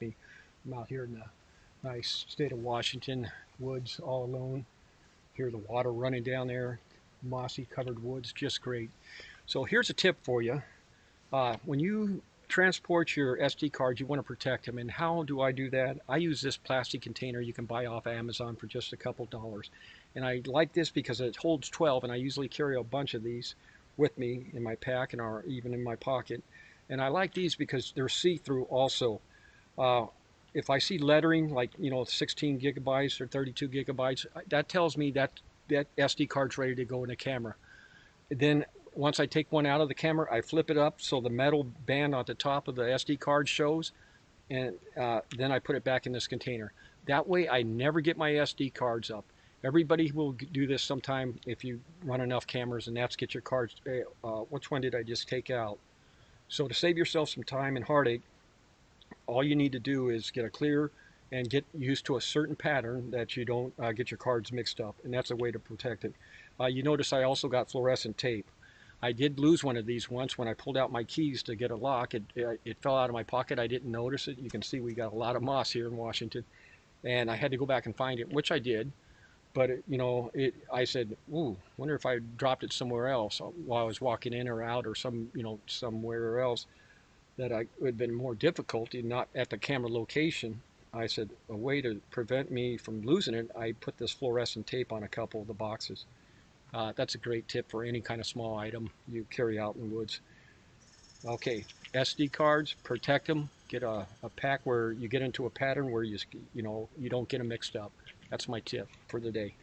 I'm out here in the nice state of Washington, woods all alone. Hear the water running down there, mossy covered woods, just great. So here's a tip for you. When you transport your SD cards, you want to protect them. And how do I do that? I use this plastic container you can buy off Amazon for just a couple dollars. And I like this because it holds 12, and I usually carry a bunch of these with me in my pack and or even in my pocket. And I like these because they're see-through also. Uh, if I see lettering like 16 gigabytes or 32 gigabytes, that tells me that that SD card's ready to go in the camera. Then once I take one out of the camera, I flip it up so the metal band on the top of the SD card shows, and then I put it back in this container. That way, I never get my SD cards up. Everybody will do this sometime if you run enough cameras, and that's get your cards. Which one did I just take out? So to save yourself some time and heartache, all you need to do is get a clear and get used to a certain pattern that you don't get your cards mixed up, and that's a way to protect it. You notice I also got fluorescent tape. I did lose one of these once when I pulled out my keys to get a lock. It fell out of my pocket. I didn't notice it. You can see we got a lot of moss here in Washington, and I had to go back and find it, which I did. But I said, "Ooh, wonder if I dropped it somewhere else while I was walking in or out, or somewhere else that I would have been more difficulty, not at the camera location." I said, a way to prevent me from losing it, I put this fluorescent tape on a couple of the boxes. That's a great tip for any kind of small item you carry out in the woods. Okay, SD cards, protect them. Get a pack where you get into a pattern where you don't get them mixed up. That's my tip for the day.